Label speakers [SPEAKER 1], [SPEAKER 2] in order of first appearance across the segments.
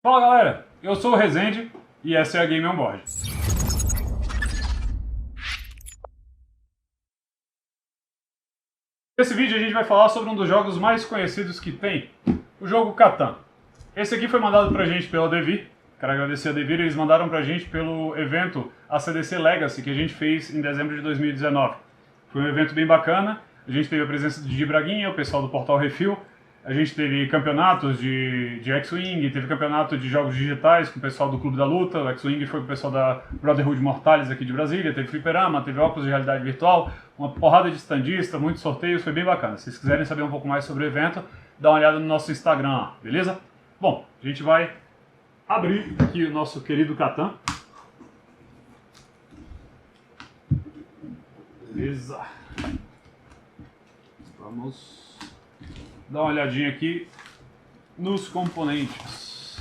[SPEAKER 1] Fala galera, eu sou o Rezende e essa é a Game On Board. Nesse vídeo a gente vai falar sobre um dos jogos mais conhecidos que tem, o jogo Catan. Esse aqui foi mandado pra gente pela Devir, quero agradecer a Devir, eles mandaram pra gente pelo evento ACDC Legacy que a gente fez em dezembro de 2019. Foi um evento bem bacana, a gente teve a presença do Didi Braguinha, o pessoal do Portal Refil, a gente teve campeonatos de X-Wing, teve campeonato de jogos digitais com o pessoal do Clube da Luta, o X-Wing foi com o pessoal da Brotherhood Mortalis aqui de Brasília, teve fliperama, teve óculos de realidade virtual, uma porrada de standista, muitos sorteios, foi bem bacana. Se vocês quiserem saber um pouco mais sobre o evento, dá uma olhada no nosso Instagram lá, beleza? Bom, a gente vai abrir aqui o nosso querido Catan. Beleza. Vamos dar uma olhadinha aqui nos componentes.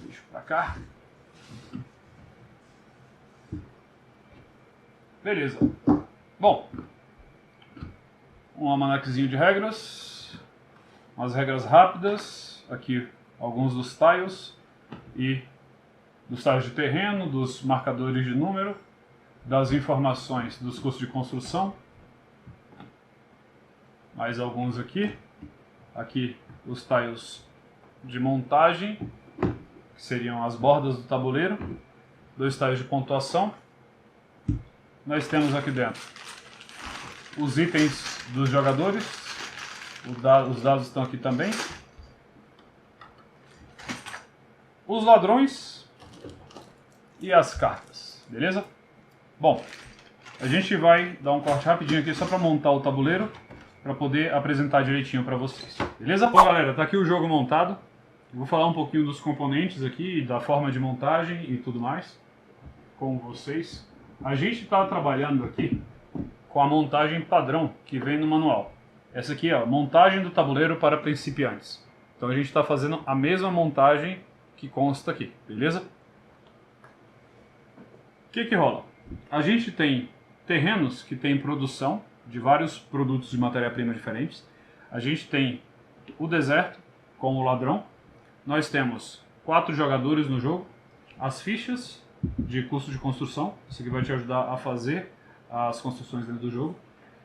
[SPEAKER 1] Deixa pra cá. Beleza. Bom, um almanaquezinho de regras, umas regras rápidas, aqui alguns dos tiles e dos tiles de terreno, dos marcadores de número, das informações dos custos de construção. Mais alguns aqui. Aqui os tiles de montagem, que seriam as bordas do tabuleiro. 2 tiles de pontuação. Nós temos aqui dentro os itens dos jogadores. Os dados estão aqui também. Os ladrões e as cartas, beleza? Bom, a gente vai dar um corte rapidinho aqui só para montar o tabuleiro, para poder apresentar direitinho para vocês, beleza? Bom galera, tá aqui o jogo montado. Eu vou falar um pouquinho dos componentes aqui, da forma de montagem e tudo mais com vocês. A gente está trabalhando aqui com a montagem padrão que vem no manual. Essa aqui é a montagem do tabuleiro para principiantes. Então a gente está fazendo a mesma montagem que consta aqui, beleza? O que rola? A gente tem terrenos que tem produção de vários produtos de matéria-prima diferentes. A gente tem o deserto com o ladrão. Nós temos 4 jogadores no jogo. As fichas de custo de construção. Isso aqui vai te ajudar a fazer as construções dentro do jogo.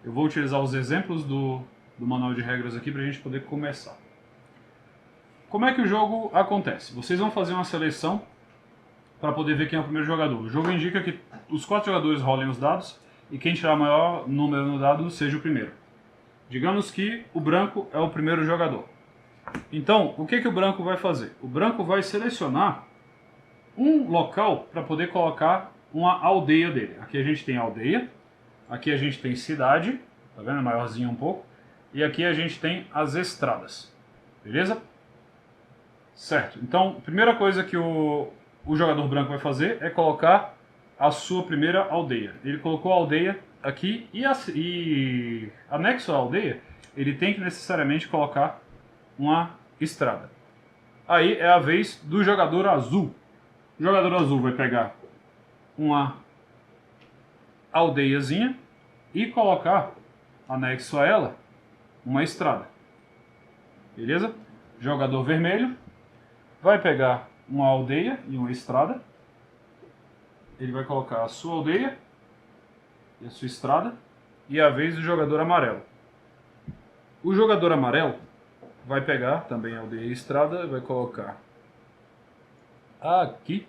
[SPEAKER 1] Eu vou utilizar os exemplos do manual de regras aqui para a gente poder começar. Como é que o jogo acontece? Vocês vão fazer uma seleção para poder ver quem é o primeiro jogador. O jogo indica que os 4 jogadores rolem os dados e quem tirar o maior número no dado seja o primeiro. Digamos que o branco é o primeiro jogador. Então, o que o branco vai fazer? O branco vai selecionar um local para poder colocar uma aldeia dele. Aqui a gente tem aldeia, aqui a gente tem cidade, tá vendo? É maiorzinho um pouco. E aqui a gente tem as estradas. Beleza? Certo. Então, a primeira coisa que o jogador branco vai fazer é colocar a sua primeira aldeia. Ele colocou a aldeia aqui e anexo à aldeia, ele tem que necessariamente colocar uma estrada. Aí é a vez do jogador azul. O jogador azul vai pegar uma aldeiazinha e colocar, anexo a ela, uma estrada. Beleza? Jogador vermelho vai pegar uma aldeia e uma estrada. Ele vai colocar a sua aldeia e a sua estrada. E é a vez do jogador amarelo. O jogador amarelo vai pegar também a aldeia e a estrada, vai colocar aqui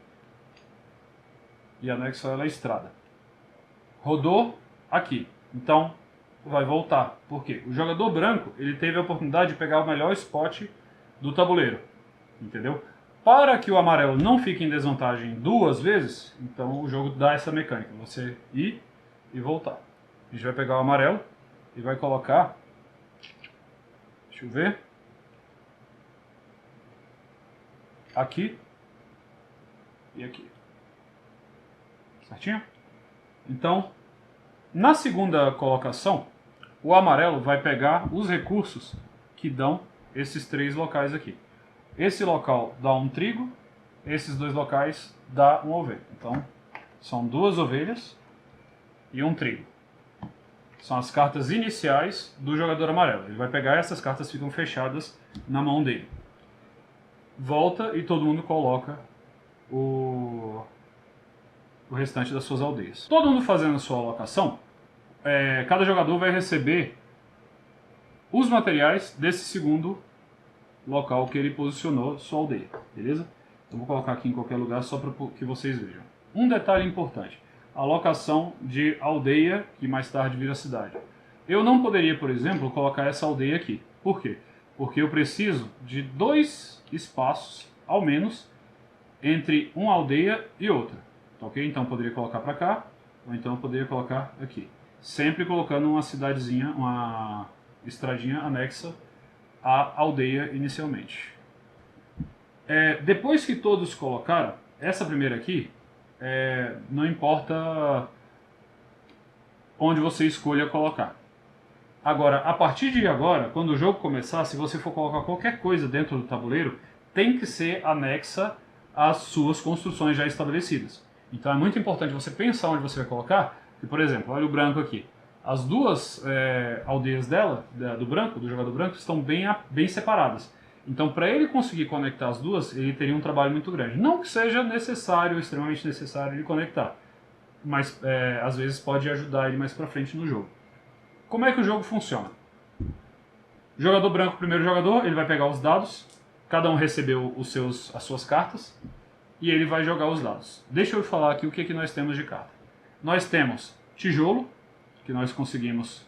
[SPEAKER 1] e anexo a ela a estrada. Rodou aqui. Então vai voltar. Por quê? O jogador branco ele teve a oportunidade de pegar o melhor spot do tabuleiro. Entendeu? Para que o amarelo não fique em desvantagem 2 vezes, então o jogo dá essa mecânica, você ir e voltar. A gente vai pegar o amarelo e vai colocar, deixa eu ver, aqui e aqui. Certinho? Então, na segunda colocação, o amarelo vai pegar os recursos que dão esses 3 locais aqui. Esse local dá um trigo, esses 2 locais dá uma ovelha. Então, são 2 ovelhas e um trigo. São as cartas iniciais do jogador amarelo. Ele vai pegar essas cartas, ficam fechadas na mão dele. Volta e todo mundo coloca o restante das suas aldeias. Todo mundo fazendo a sua alocação, cada jogador vai receber os materiais desse segundo local que ele posicionou sua aldeia, beleza? Eu vou colocar aqui em qualquer lugar só para que vocês vejam. Um detalhe importante, a alocação de aldeia que mais tarde vira cidade. Eu não poderia, por exemplo, colocar essa aldeia aqui. Por quê? Porque eu preciso de 2 espaços, ao menos, entre uma aldeia e outra. Tá ok? Então eu poderia colocar para cá, ou então eu poderia colocar aqui. Sempre colocando uma cidadezinha, uma estradinha anexa à aldeia inicialmente. Depois que todos colocaram, essa primeira aqui, não importa onde você escolha colocar. Agora, a partir de agora, quando o jogo começar, se você for colocar qualquer coisa dentro do tabuleiro, tem que ser anexa às suas construções já estabelecidas. Então é muito importante você pensar onde você vai colocar, que, por exemplo, olha o branco aqui. As duas aldeias do branco, do jogador branco, estão bem separadas. Então, para ele conseguir conectar as duas, ele teria um trabalho muito grande. Não que seja necessário, extremamente necessário, ele conectar, mas às vezes pode ajudar ele mais para frente no jogo. Como é que o jogo funciona? Jogador branco, primeiro jogador, ele vai pegar os dados, cada um recebeu as suas cartas, e ele vai jogar os dados. Deixa eu falar aqui o que nós temos de carta. Nós temos tijolo, que nós conseguimos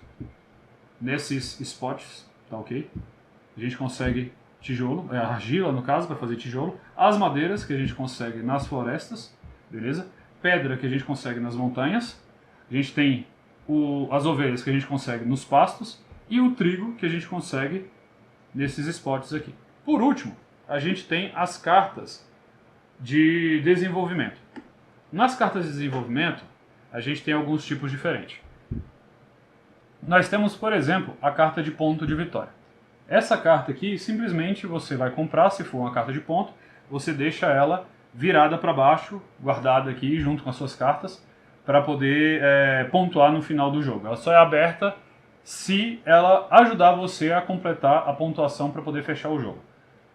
[SPEAKER 1] nesses spots, tá ok? A gente consegue tijolo, argila no caso, para fazer tijolo. As madeiras que a gente consegue nas florestas, beleza? Pedra que a gente consegue nas montanhas. A gente tem as ovelhas que a gente consegue nos pastos. E o trigo que a gente consegue nesses spots aqui. Por último, a gente tem as cartas de desenvolvimento. Nas cartas de desenvolvimento, a gente tem alguns tipos diferentes. Nós temos, por exemplo, a carta de ponto de vitória. Essa carta aqui, simplesmente você vai comprar, se for uma carta de ponto, você deixa ela virada para baixo, guardada aqui junto com as suas cartas, para poder pontuar no final do jogo. Ela só é aberta se ela ajudar você a completar a pontuação para poder fechar o jogo.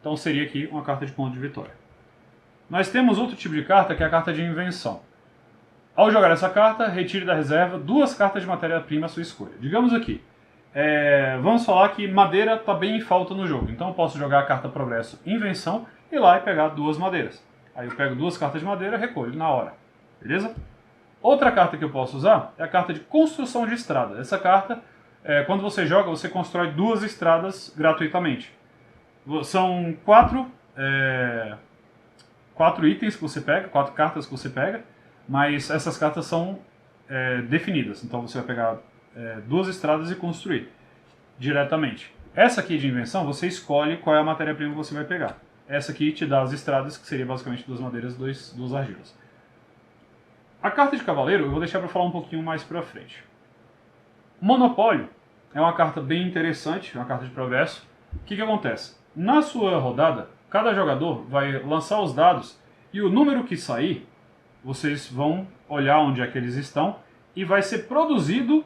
[SPEAKER 1] Então seria aqui uma carta de ponto de vitória. Nós temos outro tipo de carta, que é a carta de invenção. Ao jogar essa carta, retire da reserva 2 cartas de matéria-prima à sua escolha. Digamos aqui, vamos falar que madeira está bem em falta no jogo. Então eu posso jogar a carta progresso invenção e ir lá e pegar 2 madeiras. Aí eu pego 2 cartas de madeira e recolho na hora. Beleza? Outra carta que eu posso usar é a carta de construção de estrada. Essa carta, quando você joga, você constrói 2 estradas gratuitamente. São 4 itens que você pega, 4 cartas que você pega, mas essas cartas são definidas. Então você vai pegar 2 estradas e construir diretamente. Essa aqui de invenção, você escolhe qual é a matéria-prima que você vai pegar. Essa aqui te dá as estradas, que seria basicamente 2 madeiras e 2 argilas. A carta de cavaleiro eu vou deixar para falar um pouquinho mais para frente. Monopólio é uma carta bem interessante, uma carta de progresso. O que acontece? Na sua rodada, cada jogador vai lançar os dados e o número que sair, vocês vão olhar onde é que eles estão e vai ser produzido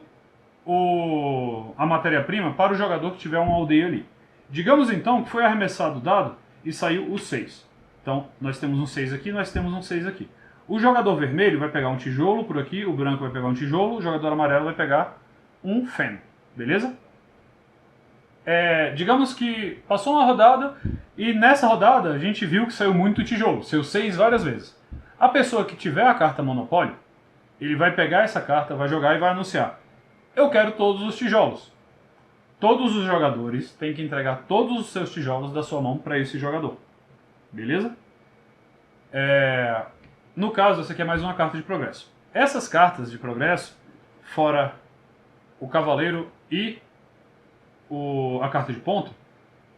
[SPEAKER 1] a matéria-prima para o jogador que tiver uma aldeia ali. Digamos então que foi arremessado o dado e saiu o 6. Então nós temos um 6 aqui, nós temos um 6 aqui. O jogador vermelho vai pegar um tijolo por aqui, o branco vai pegar um tijolo, o jogador amarelo vai pegar um feno. Beleza? Digamos que passou uma rodada e nessa rodada a gente viu que saiu muito tijolo, saiu 6 várias vezes. A pessoa que tiver a carta monopólio, ele vai pegar essa carta, vai jogar e vai anunciar: eu quero todos os tijolos. Todos os jogadores têm que entregar todos os seus tijolos da sua mão para esse jogador. Beleza? No caso, essa aqui é mais uma carta de progresso. Essas cartas de progresso, fora o cavaleiro e a carta de ponto,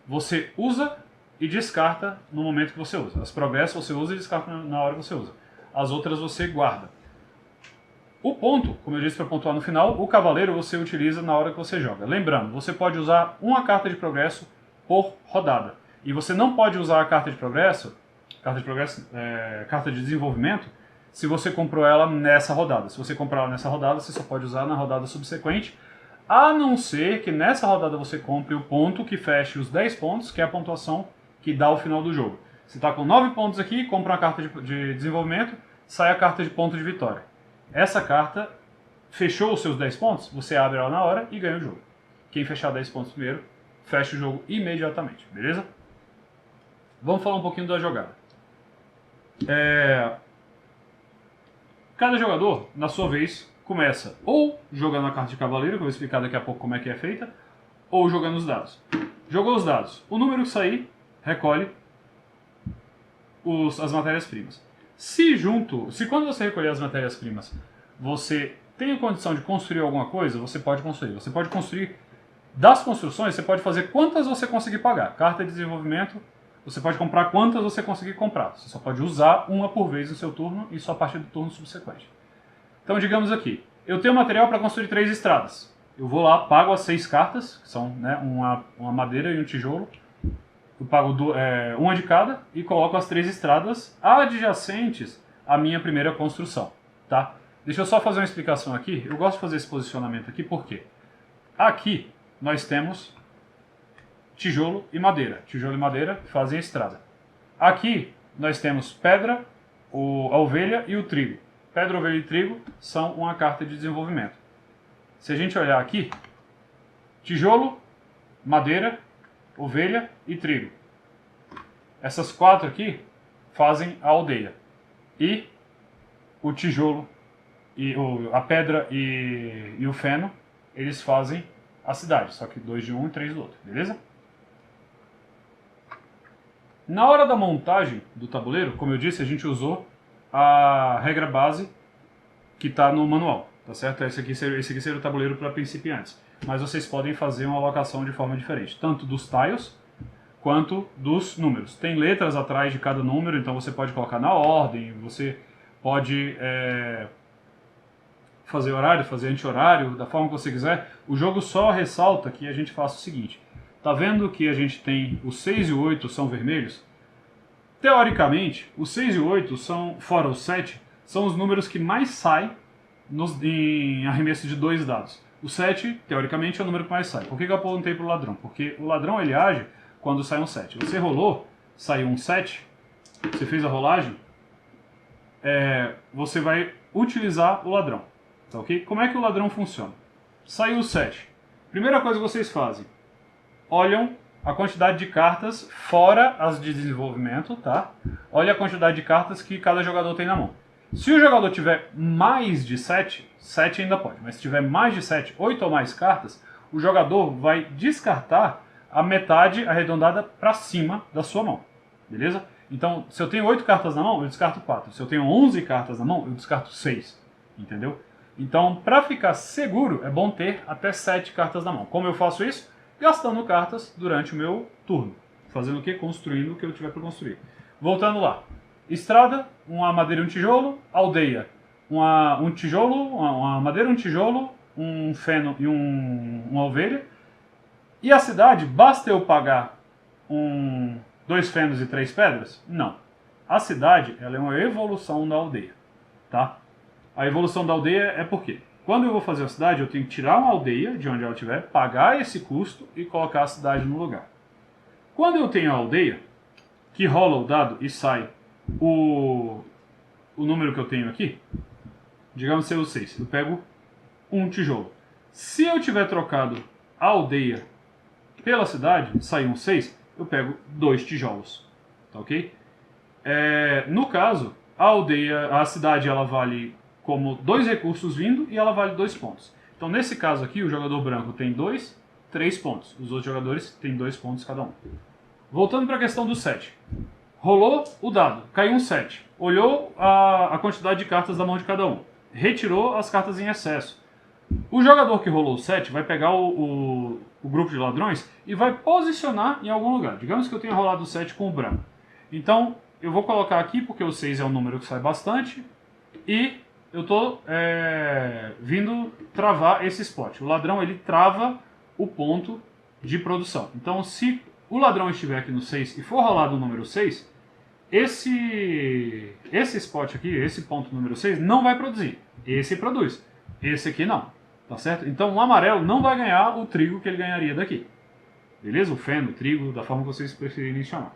[SPEAKER 1] você usa e descarta no momento que você usa. As progressos você usa e descarta na hora que você usa. As outras você guarda. O ponto, como eu disse, para pontuar no final, o cavaleiro você utiliza na hora que você joga. Lembrando, você pode usar uma carta de progresso por rodada. E você não pode usar a carta de progresso, carta de desenvolvimento, se você comprou ela nessa rodada. Se você comprar ela nessa rodada, você só pode usar na rodada subsequente, a não ser que nessa rodada você compre o ponto que feche os 10 pontos, que é a pontuação que dá ao final do jogo. Você está com 9 pontos aqui, compra uma carta de desenvolvimento, sai a carta de ponto de vitória. Essa carta fechou os seus 10 pontos, você abre ela na hora e ganha o jogo. Quem fechar 10 pontos primeiro, fecha o jogo imediatamente, beleza? Vamos falar um pouquinho da jogada. Cada jogador, na sua vez, começa ou jogando a carta de cavaleiro, que eu vou explicar daqui a pouco como é que é feita, ou jogando os dados. Jogou os dados. O número que sair, recolhe as matérias-primas. Se quando você recolher as matérias-primas, você tem a condição de construir alguma coisa, você pode construir. Você pode construir das construções, você pode fazer quantas você conseguir pagar. Carta de desenvolvimento, você pode comprar quantas você conseguir comprar. Você só pode usar uma por vez no seu turno e só a partir do turno subsequente. Então, digamos aqui, eu tenho material para construir 3 estradas. Eu vou lá, pago as 6 cartas, que são, né, uma madeira e um tijolo. Eu pago uma de cada e coloco as 3 estradas adjacentes à minha primeira construção. Tá? Deixa eu só fazer uma explicação aqui. Eu gosto de fazer esse posicionamento aqui, por quê? Aqui nós temos tijolo e madeira. Tijolo e madeira fazem a estrada. Aqui nós temos pedra, a ovelha e o trigo. Pedra, ovelha e trigo são uma carta de desenvolvimento. Se a gente olhar aqui, tijolo, madeira, ovelha e trigo. Essas 4 aqui fazem a aldeia. E o tijolo, a pedra e o feno, eles fazem a cidade. Só que 2 de um e 3 do outro, beleza? Na hora da montagem do tabuleiro, como eu disse, a gente usou a regra base que está no manual, tá certo? Esse aqui seria o tabuleiro para principiantes. Mas vocês podem fazer uma alocação de forma diferente, tanto dos tiles quanto dos números. Tem letras atrás de cada número, então você pode colocar na ordem, você pode fazer horário, fazer anti-horário, da forma que você quiser. O jogo só ressalta que a gente faça o seguinte. Tá vendo que a gente tem o 6 e o 8 são vermelhos? Teoricamente, o 6 e o 8, fora o 7, são os números que mais saem em arremesso de 2 dados. O 7, teoricamente, é o número que mais sai. Por que eu apontei para o ladrão? Porque o ladrão ele age quando sai um 7. Você rolou, saiu um 7, você fez a rolagem, você vai utilizar o ladrão. Tá ok? Como é que o ladrão funciona? Saiu o 7. Primeira coisa que vocês fazem, olham a quantidade de cartas fora as de desenvolvimento, tá? Olha a quantidade de cartas que cada jogador tem na mão. Se o jogador tiver mais de 7, 7 ainda pode, mas se tiver mais de 7, 8 ou mais cartas, o jogador vai descartar a metade arredondada para cima da sua mão, beleza? Então, se eu tenho 8 cartas na mão, eu descarto 4. Se eu tenho 11 cartas na mão, eu descarto 6, entendeu? Então, para ficar seguro, é bom ter até 7 cartas na mão. Como eu faço isso? Gastando cartas durante o meu turno. Fazendo o quê? Construindo o que eu tiver para construir. Voltando lá. Estrada, uma madeira e um tijolo. Aldeia, uma madeira, um tijolo, um feno e uma ovelha. E a cidade, basta eu pagar 2 fenos e 3 pedras? Não. A cidade, ela é uma evolução da aldeia. Tá? A evolução da aldeia é por quê? Quando eu vou fazer a cidade, eu tenho que tirar uma aldeia de onde ela estiver, pagar esse custo e colocar a cidade no lugar. Quando eu tenho a aldeia, que rola o dado e sai o número que eu tenho aqui, digamos ser o 6, eu pego um tijolo. Se eu tiver trocado a aldeia pela cidade, sair um 6, eu pego 2 tijolos. Tá ok? No caso, a cidade ela vale como 2 recursos vindo e ela vale 2 pontos. Então, nesse caso aqui, o jogador branco tem 2, 3 pontos. Os outros jogadores têm 2 pontos cada um. Voltando para a questão do 7. Rolou o dado, caiu um 7. Olhou a quantidade de cartas da mão de cada um. Retirou as cartas em excesso. O jogador que rolou o 7 vai pegar o grupo de ladrões e vai posicionar em algum lugar. Digamos que eu tenha rolado o 7 com o branco. Então, eu vou colocar aqui, porque o 6 é um número que sai bastante, e eu estou vindo travar esse spot. O ladrão ele trava o ponto de produção. Então, se o ladrão estiver aqui no 6 e for rolado o número 6, esse spot aqui, esse ponto número 6, não vai produzir. Esse produz. Esse aqui não. Tá certo? Então o amarelo não vai ganhar o trigo que ele ganharia daqui. Beleza? O feno, o trigo, da forma que vocês preferirem chamar.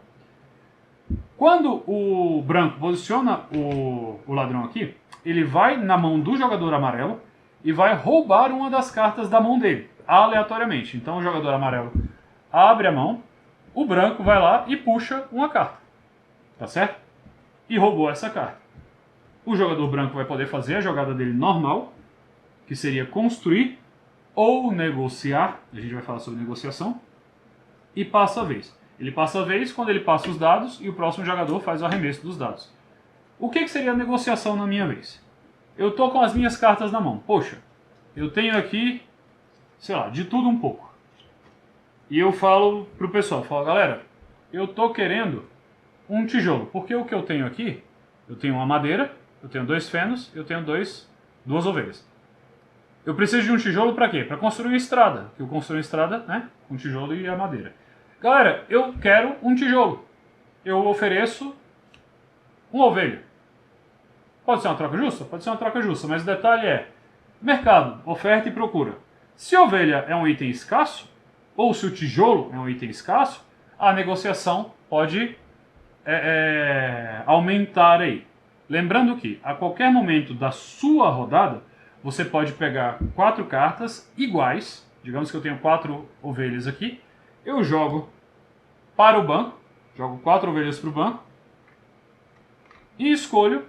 [SPEAKER 1] Quando o branco posiciona o ladrão aqui, ele vai na mão do jogador amarelo e vai roubar uma das cartas da mão dele, aleatoriamente. Então o jogador amarelo abre a mão, o branco vai lá e puxa uma carta. Tá certo? E roubou essa carta. O jogador branco vai poder fazer a jogada dele normal, que seria construir ou negociar. A gente vai falar sobre negociação. E passa a vez. Ele passa a vez quando ele passa os dados e o próximo jogador faz o arremesso dos dados. O que seria a negociação na minha vez? Eu estou com as minhas cartas na mão. Poxa, eu tenho aqui, sei lá, de tudo um pouco. E eu falo pro pessoal, galera, eu estou querendo um tijolo. Porque o que eu tenho aqui, eu tenho uma madeira, eu tenho 2 fenos, eu tenho 2 ovelhas. Eu preciso de um tijolo para quê? Para construir uma estrada. Que eu construo uma estrada, né, com tijolo e a madeira. Galera, eu quero um tijolo. Eu ofereço uma ovelha. Pode ser uma troca justa? Pode ser uma troca justa, mas o detalhe é mercado, oferta e procura. Se a ovelha é um item escasso, ou se o tijolo é um item escasso, a negociação pode aumentar aí. Lembrando que a qualquer momento da sua rodada, você pode pegar 4 cartas iguais. Digamos que eu tenho 4 ovelhas aqui. Eu jogo para o banco, jogo 4 ovelhas para o banco e escolho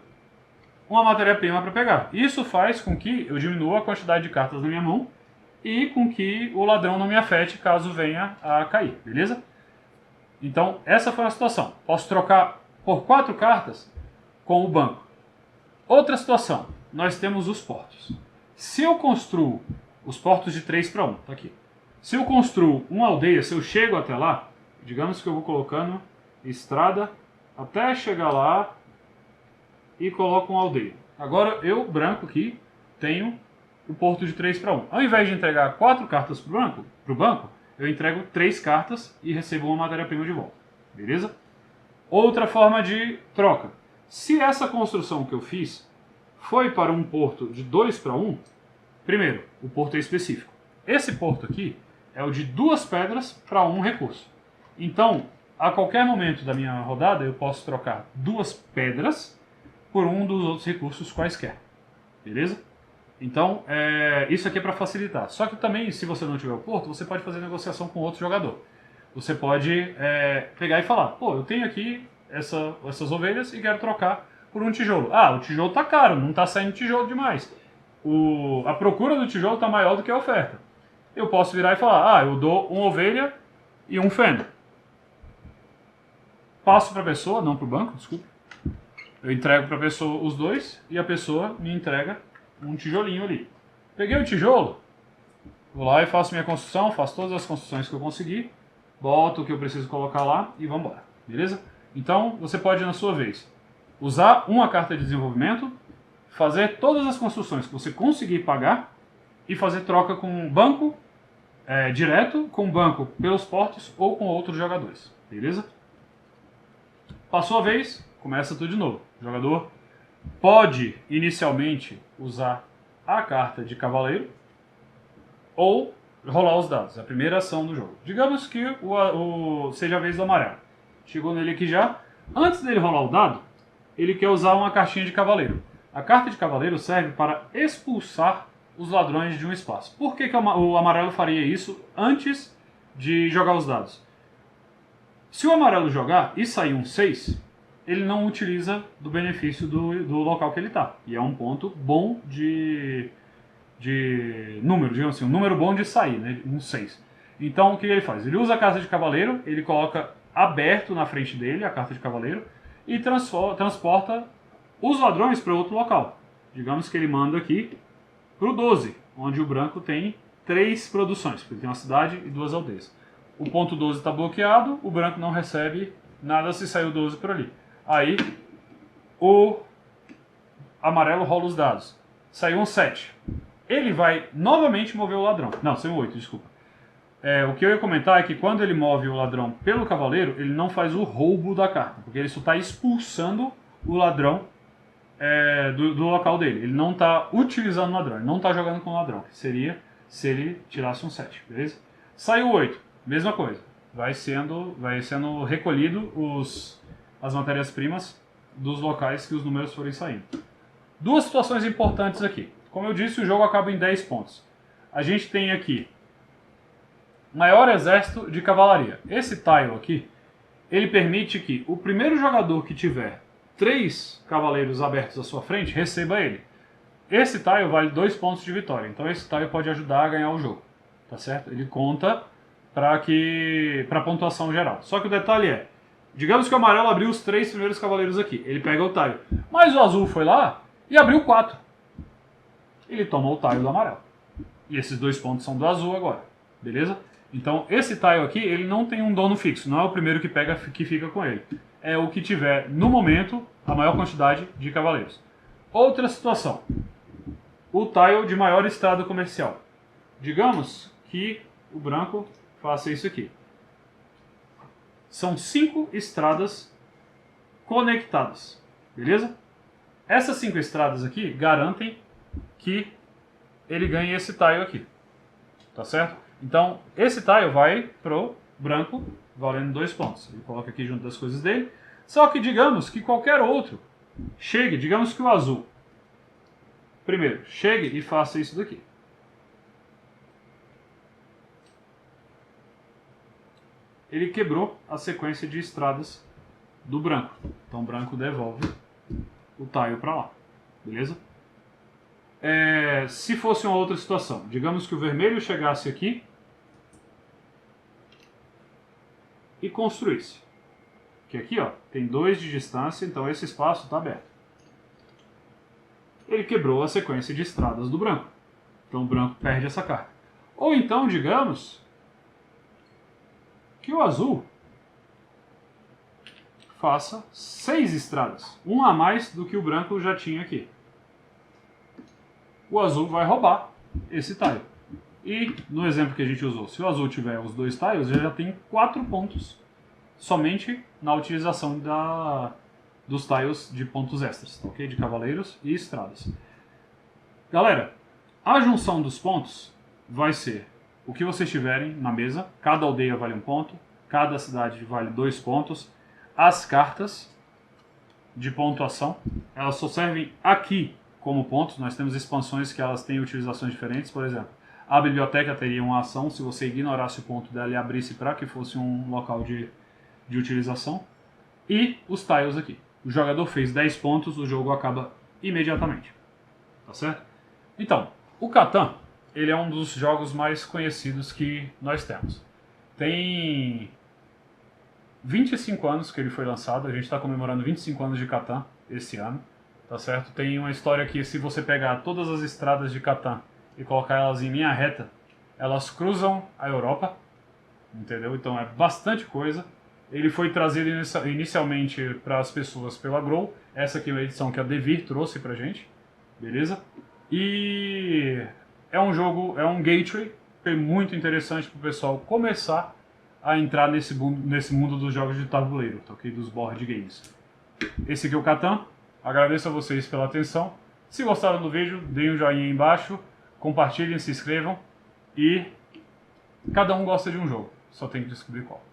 [SPEAKER 1] uma matéria-prima para pegar. Isso faz com que eu diminua a quantidade de cartas na minha mão e com que o ladrão não me afete caso venha a cair, beleza? Então, essa foi a situação. Posso trocar por 4 cartas com o banco. Outra situação, nós temos os portos. Se eu construo os portos de 3 para 1, tá aqui. Se eu construo uma aldeia, se eu chego até lá, digamos que eu vou colocando estrada até chegar lá e coloco uma aldeia. Agora eu, branco aqui, tenho o porto de 3 para 1. Ao invés de entregar 4 cartas para o banco, eu entrego 3 cartas e recebo uma matéria-prima de volta. Beleza? Outra forma de troca. Se essa construção que eu fiz foi para um porto de 2 para 1, primeiro, o porto é específico. Esse porto aqui é o de 2 pedras para 1 recurso. Então, a qualquer momento da minha rodada, eu posso trocar 2 pedras por um dos outros recursos quaisquer. Beleza? Então, isso aqui é para facilitar. Só que também, se você não tiver o porto, você pode fazer negociação com outro jogador. Você pode pegar e falar, pô, eu tenho aqui essas ovelhas e quero trocar por um tijolo. Ah, o tijolo está caro, não está saindo tijolo demais. A procura do tijolo está maior do que a oferta. Eu posso virar e falar, eu dou uma ovelha e um feno. Passo para a pessoa, não para o banco, desculpa. Eu entrego para a pessoa os 2 e a pessoa me entrega um tijolinho ali. Peguei o tijolo, vou lá e faço minha construção, faço todas as construções que eu conseguir, boto o que eu preciso colocar lá e vamos embora. Beleza? Então, você pode, na sua vez, usar uma carta de desenvolvimento, fazer todas as construções que você conseguir pagar e fazer troca com o banco direto, com o banco pelos portos ou com outros jogadores. Beleza? Passou a vez, começa tudo de novo. O jogador pode inicialmente usar a carta de cavaleiro ou rolar os dados, a primeira ação do jogo. Digamos que seja a vez do amarelo. Chegou nele aqui já. Antes dele rolar o dado, ele quer usar uma cartinha de cavaleiro. A carta de cavaleiro serve para expulsar os ladrões de um espaço. Por que o amarelo faria isso antes de jogar os dados? Se o amarelo jogar e sair um 6, ele não utiliza do benefício do local que ele está. E é um ponto bom de número, digamos assim, um número bom de sair, né? Um 6. Então o que ele faz? Ele usa a carta de cavaleiro, ele coloca aberto na frente dele a carta de cavaleiro e transporta os ladrões para outro local. Digamos que ele manda aqui para o 12, onde o branco tem 3 produções, porque ele tem uma cidade e 2 aldeias. O ponto 12 está bloqueado, o branco não recebe nada se sair o 12 por ali. Aí o amarelo rola os dados. Saiu um 7. Ele vai novamente mover o ladrão. Não, saiu um 8, desculpa. O que eu ia comentar é que quando ele move o ladrão pelo cavaleiro, ele não faz o roubo da carta, porque ele só está expulsando o ladrão do local dele. Ele não está utilizando o ladrão, ele não está jogando com o ladrão, que seria se ele tirasse um 7, beleza? Saiu 8, mesma coisa. Vai sendo recolhido as matérias-primas dos locais que os números forem saindo. Duas situações importantes aqui. Como eu disse, o jogo acaba em 10 pontos. A gente tem aqui maior exército de cavalaria. Esse tile aqui, ele permite que o primeiro jogador que tiver 3 cavaleiros abertos à sua frente, receba ele. Esse tile vale 2 pontos de vitória, então esse tile pode ajudar a ganhar o jogo, tá certo? Ele conta para a pontuação geral. Só que o detalhe é, digamos que o amarelo abriu os 3 primeiros cavaleiros aqui, ele pega o tile, mas o azul foi lá e abriu 4. Ele toma o tile do amarelo. E esses 2 pontos são do azul agora, beleza? Então esse tile aqui, ele não tem um dono fixo, não é o primeiro que pega que fica com ele. É o que tiver, no momento, a maior quantidade de cavaleiros. Outra situação. O tile de maior estrada comercial. Digamos que o branco faça isso aqui. São 5 estradas conectadas, beleza? Essas 5 estradas aqui garantem que ele ganhe esse tile aqui, tá certo? Então, esse tile vai pro branco, valendo 2 pontos. Ele coloca aqui junto das coisas dele. Só que digamos que qualquer outro chegue, digamos que o azul, primeiro, chegue e faça isso daqui. Ele quebrou a sequência de estradas do branco. Então o branco devolve o tile para lá, beleza? Se fosse uma outra situação, digamos que o vermelho chegasse aqui e construísse. Que aqui, ó, tem 2 de distância, então esse espaço está aberto. Ele quebrou a sequência de estradas do branco. Então o branco perde essa carta. Ou então, digamos que o azul faça 6 estradas, um a mais do que o branco já tinha aqui. O azul vai roubar esse tile. E no exemplo que a gente usou, se o azul tiver os 2 tiles, ele já tem 4 pontos somente na utilização dos tiles de pontos extras, ok? De cavaleiros e estradas. Galera, a junção dos pontos vai ser o que vocês tiverem na mesa. Cada aldeia vale 1 ponto, cada cidade vale 2 pontos. As cartas de pontuação, elas só servem aqui como pontos. Nós temos expansões que elas têm utilizações diferentes. Por exemplo, a biblioteca teria uma ação se você ignorasse o ponto dela e abrisse para que fosse um local de utilização. E os tiles aqui. O jogador fez 10 pontos, o jogo acaba imediatamente. Tá certo? Então, o Catan, ele é um dos jogos mais conhecidos que nós temos. Tem 25 anos que ele foi lançado, a gente está comemorando 25 anos de Catan esse ano, tá certo? Tem uma história que se você pegar todas as estradas de Catan e colocar elas em linha reta, elas cruzam a Europa, entendeu? Então é bastante coisa. Ele foi trazido inicialmente para as pessoas pela Grow, essa aqui é uma edição que a Devir trouxe pra gente, beleza? E é um jogo, é um gateway muito interessante para o pessoal começar a entrar nesse mundo dos jogos de tabuleiro, tá, ok? Dos board games. Esse aqui é o Catan. Agradeço a vocês pela atenção. Se gostaram do vídeo, deem um joinha aí embaixo, compartilhem, se inscrevam e cada um gosta de um jogo, só tem que descobrir qual.